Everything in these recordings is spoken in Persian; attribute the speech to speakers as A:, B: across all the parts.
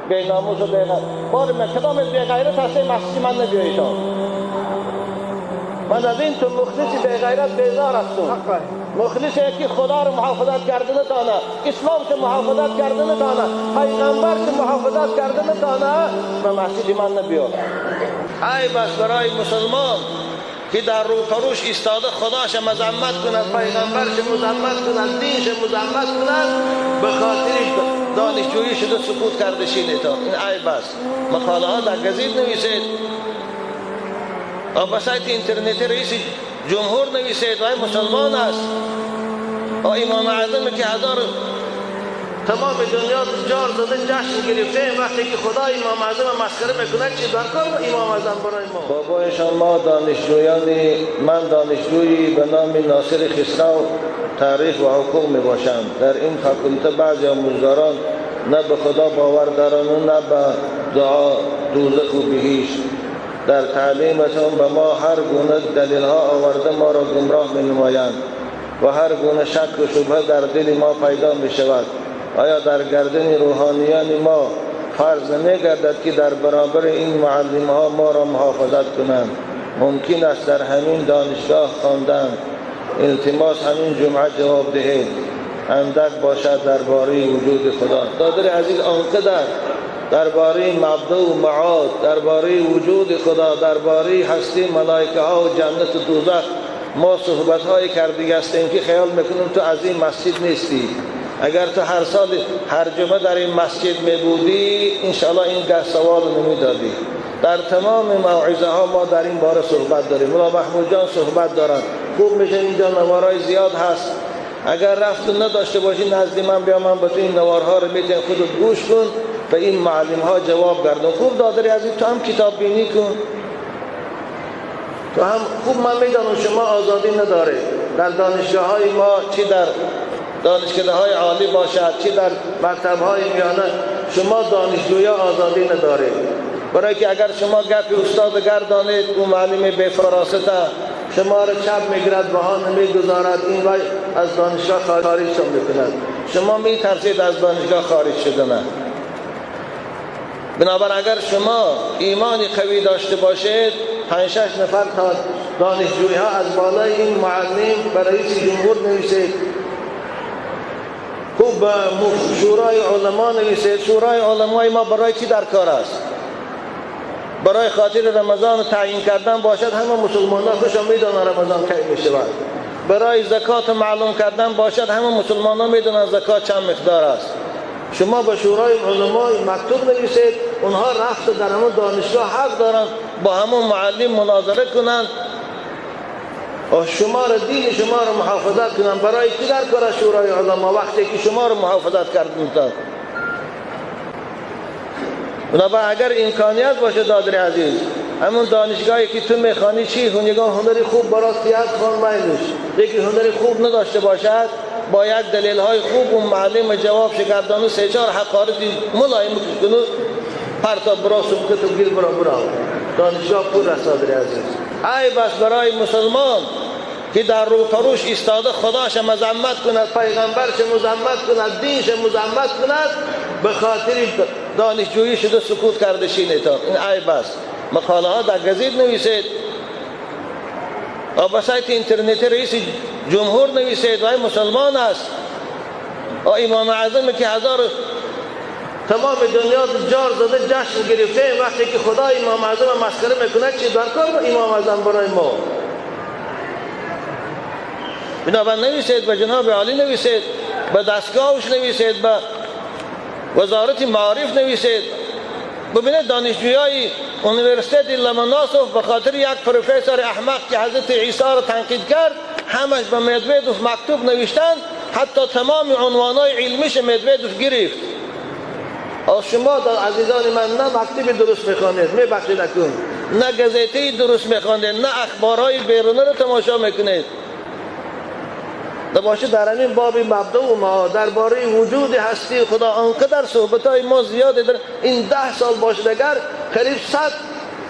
A: بی ناموس و بی غیرت. بار من کدام بی غیرت هستی مسجد من نبیایی تا. من از این تو مخلصی بی غیرت بیزار هستم. مخلص یکی خدا رو محافظت کردن تانه، اسلام رو محافظت کردن تانه، پیغمبر رو محافظت کردن تانه و مسجد من نبیاد. ای بس برای مسلمان که در روش ایستاده خداش مذمت کند، پیغمبرش مذمت کند، دینش مذمت کند، به خاطر دانشجویی شده سکوت کرده شینه تا. این ای بس مقاله ها در گزید نویسید، و سایت اینترنتی رئیس جمهور نویسید و مسلمان است و امام اعظم که هزار تمام دنیا جار زده جشن گرفته، وقتی که خدا امام اعظم مسخره میکنه چی درکار امام اعظم برای ما؟ بابایشان ما دانشجویانی، من دانشجویی به نام ناصر خسرو تاریخ و حقوق می باشم. در این فاکولته بعضی آموزگاران نه به خدا باور دارند و نه به دعا دوزخ و بهشت. در تعلیمتان به ما هر گونه دلیل ها آورده ما را گمراه می نمایند و هر گونه شک و شبهه در دل ما پیدا می شود. آیا در گردن روحانیان ما فرض نمی گردد که در برابر این معلم ها ما را محافظت کنند؟ ممکن است در همین دانشگاه خواندند. التماس همین جمعه جواب دهید. اندک باشد درباره وجود خدا. دادر عزیز آنقدر درباره مبدا و معاد، درباره وجود خدا، درباره هستی ملائکه ها و جنت و دوزخ ما صحبت های کرده هستیم که خیال میکنیم تو از این مسجد نیستی. اگر تو هر سال هر جمعه در این مسجد می بودی انشاءالله این گه سوال نمی دادی. در تمام موعظه ها ما در این باره صحبت داریم. مولا محمود جان صحبت دارن، خوب میشه اینجا نوارای زیاد هست. اگر رفت نداشته باشی نزد من بیا، من به تو این نوارها رو میتونی خودت گوش کن و این معلم ها جواب گردن. خوب دادری عزیز تو هم کتاب بینی کن. تو هم خوب من میدانم شما آزادی نداره در دانشگاه های ما، چی در دانشکده های عالی باشد چی در مکتب های میانه، شما دانشجویا آزادی نداره. برای که اگر شما گپ استاد گردانید اون معلم بی فراسته شما را چپ میگیرد، بها نمیگذارد، این وای از دانشگاه خارج شما میکند. شما میترسید از دانشگاه خارج شدن. بنابراین اگر شما ایمانی قوی داشته باشید 5-6 نفر تا دانشجوی ها از بالای این معلم برای رئیس جمهور نویسید، خوب به شورای علما نویسید. شورای علمای ما برای چی در کار است؟ برای خاطر رمضان تعیین کردن باشد، همه مسلمان ها خوشا میدونن رمضان کی می شود. برای زکات معلوم کردن باشد، همه مسلمان ها میدونن زکات چند مقدار است. شما به شورای علما مکتوب نویسید، اونها رفت در همون دانشگاه حق دارن با همون معلم مناظره کنند و شما را دین شما را محافظت کنند. برای کی در کار شورای علما وقتی که شما را محافظت کردن تا؟ بنابراین اگر امکانیت باشه دادر عزیز، همون دانشگاهی که تو میخوانی چی هنری خوب برای سیاست خوان میلوش، یکی هنری خوب نداشته باشد با یک دلیل های خوب اون معلم جواب شگردانو 3-4 حقارتی ملایم کنو پرتا برا سبکت و گیر برا دانشگاه پر است دادر عزیز. ای بس برای مسلمان که در روش ایستاده خداش مذمت کند، پیغمبرش مذمت کند، دینش مذمت کند، به خاطر دانشجویی شده سکوت کرده شینه تا. این ای بس مقاله ها در گزید نویسید و به سایت اینترنتی رئیس جمهور نویسید و مسلمان است و امام اعظم که هزار تمام دنیا جار زده جشن گرفته، وقتی که خدا امام اعظم مسخره میکنه چی درکار امام اعظم برای ما؟ بنابراین نویسید، به جناب عالی نویسید، به دستگاهش نویسید، به وزارت معارف نویسید. ببینید دانشجویای یونیورسیته لمناسوف به خاطر یک پروفسور احمق که حضرت عیسی را تنقید کرد همش به مدودوف مکتوب نوشتن، حتی تمام عنوانای علمیش مدودوف گرفت. و شما عزیزان من نه مکتب درست میخوانید، میبخشید اکنون، نه گزیته درست میخوانید، نه اخبارهای بیرونه رو تماشا میکنید. باشه در این باب مبدا و ما درباره وجود هستی خدا آنقدر صحبتای ما زیاده. در این 10 سال باشه اگر قریب 100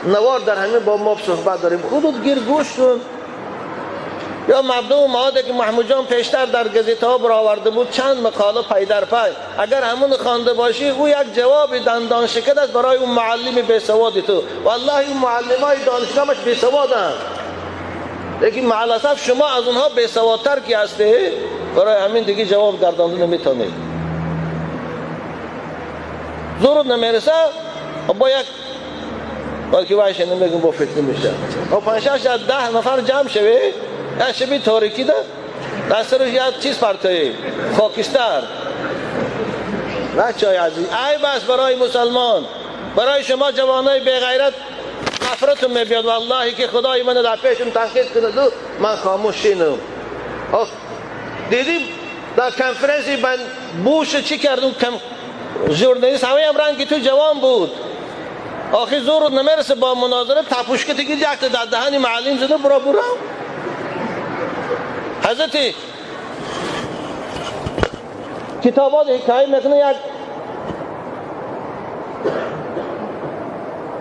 A: نوار در همین باب ما صحبت داریم. خودت گیر گوش کن. یا مبدوع معاده که محمود جان پیشتر در گزیته ها برآورده بود، چند مقاله پی در پی، اگر همون خوانده باشی او یک جواب دندان شکن است برای اون معلم بیسواد تو. والله اون معلمای دانشگاهش بیسوادند، لیکن مع الاسف شما از اونها بیسوادتر کی هستی، برای همین دیگه جواب گردانده نمیتونید. زورت نمیرسه با یک بلکه وایش نمیگم با فتنه میشه و 5-6-10 نفر جمع شوی یا شبیه تاریکی ده دسترش یک چیز پرتایی خاکستر. بچه‌های عزیز، ای بس برای مسلمان، برای شما جوانای بی غیرت نفرتون میبیاد. والله که خدای من در پیشم تنقید کنه من خاموش شینم. دیدیم در کنفرانسی من بوش چی کردم، ژورنالیست همه هم رنگی تو جوان بود. آخی زورت نمیرسه با مناظره تپوشکتی که یک در دهنی معلم زده برا حضرتی کتابات حکایه میکنه. یک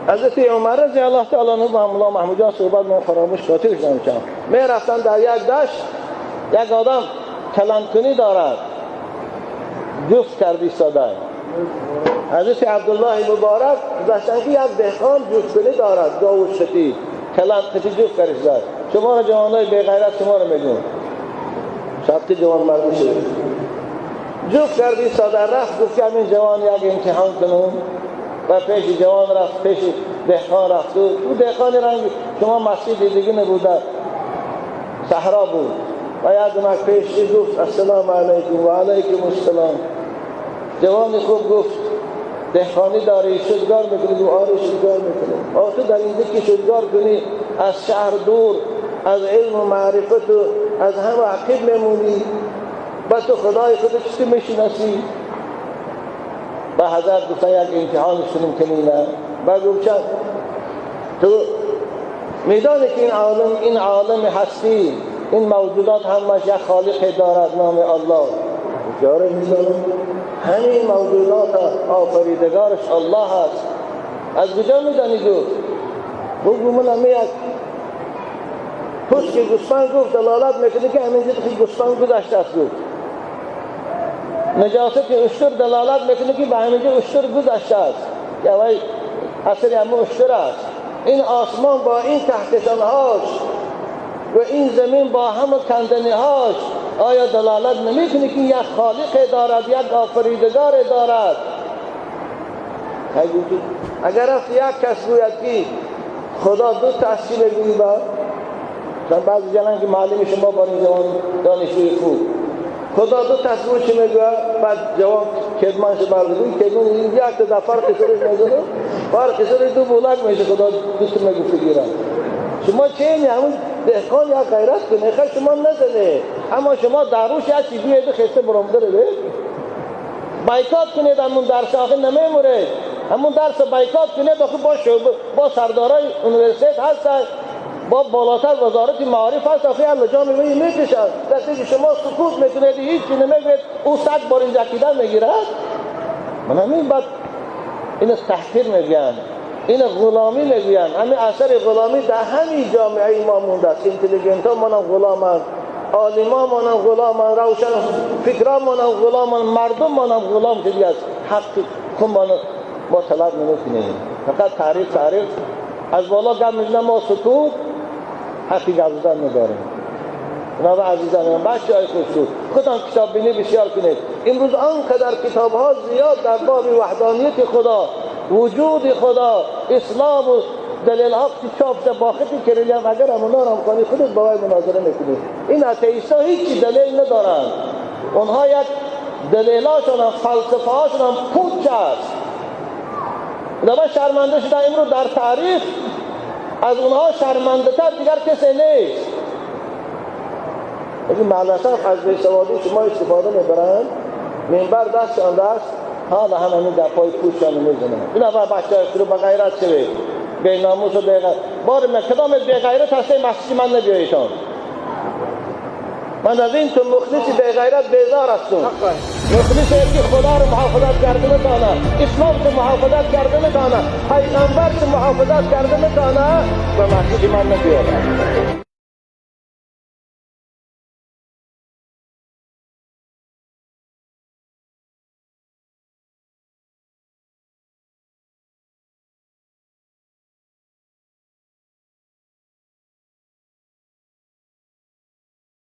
A: حضرت عمر رضی الله تعالی عنه با مولا محمود جان صحبت من فراموش خاطرش نمیکنم، می رفتن در یک دشت، یک آدم کلانکنی دارد، جفت کردی ساده. حضرت عبدالله مبارک گذاشتن که یک دهقان جفتکنی دارد، داوود شتی کلانکتی جفت کردی زد. شما را جوانای بی غیرت شما را میگون شبتی جوان مردی شد جفت کردی ساده. رفت گفت که همین جوان یک امتحان کنم و پیش جوان رفت، پیش دهقان رفت. او دهقان رنگ شما مسجد دیگه نبوده، صحرا بود و یک نمک پیش گفت السلام علیکم و علیکم السلام. جوان خوب گفت دهقانی داری شدگار میکنی؟ و آره شدگار میکنی. تو در اینجا که شدگار کنی از شهر دور، از علم و معرفت و از همه عقیب میمونی، با تو خدای خودت چطور میشناسی؟ با حضرت گفتن یک امتحان شنیم کنیم. با گفت تو میدانی که این عالم هستی، این موجودات همش یک خالق دارد نام الله. جاره میدانم همین موجودات آفریدگارش الله هست. از کجا میدانی؟ گفت من همه یک پشت گوسفند گفت دلالت میکنه که همین جد که گوسفند گذشته است. گفت نجاست اشتر دلالت میکنه که به همین جد اشتر گذشته است، که اوی اثر همه اشتر است. این آسمان با این کهکشانهاش و این زمین با همه کندنیهاش آیا دلالت نمیکنه که یک خالق دارد، یک آفریدگار دارد؟ اگر افت یک کس گوید که خدا دو تحصیل گویی با بعضی جنان که معلم شما با این جوان دانشوی خوب خدا دو تصویر چی میگوید؟ بعد جوان کدمانش بردگوی کدمان یک تا فرق سرش میزنه، فرق سرش دو بولک میشه، خدا دوست میگو فگیرن. شما چه اینی همون دهقان یا غیرت کنه خیلی شما نزنه، اما شما دروش یک چیزی بیایده خسته برامده رو بایکات کنید. همون درس آخر نمیمورید، همون درس بایکات کنید. آخر با سردارای انیورسیت هستن، با بالاتر وزارت معارف هست، آخر الله جان میکشن. دستی که شما سکوت میکنید هیچی نمیگوید، او صد بار اینجا کیدن میگیرد. من همین بعد این از تحقیر میگن، این غلامی میگوین. همین اثر غلامی در همین جامعه ما مونده است. اینتلیجنت ها مانم غلامان، عالمان مانم غلامان، روشن فکران مانم غلامان، مردم مانم غلام شدی است. حق کن ما طلب نمیکنیم، فقط تعریف از بالا گم میزنم، ما سکوت حقی گذاشتن نداریم. جناب عزیزان من، بچه‌های خوب خودتان کتاب بینی بسیار کنید. امروز آنقدر کتاب ها زیاد در باب وحدانیت خدا، وجود خدا، اسلام و دلیل حق چاپ شده با خطی کردیم. اگر اونا را خانی خودت با وی مناظره میکنید. این اتئیستا هیچی دلیل ندارند، اونها یک دلیلاشون هم فلسفه هاشون هم پوچ است. من شرمنده شدم امروز در تاریخ، از اونها شرمنده تر دیگر کسی نیست. این معلصف از بیسوادی شما استفاده میبرند، منبر دستشان دست، حالا همین در پای پوششان میزنند. این اول بچه های خود به غیرت شوید، بی ناموس و بی غیرت. بار من کدام بی غیرت هسته مسجد من نبیاییشان. من از این تو مخلصی بی غیرت بیزار هستم. مخلصی که خدا رو محافظت کرده نتانه، اسلام رو محافظت کرده نتانه، پیغمبر رو محافظت کرده نتانه، و مسجد من نبیاید.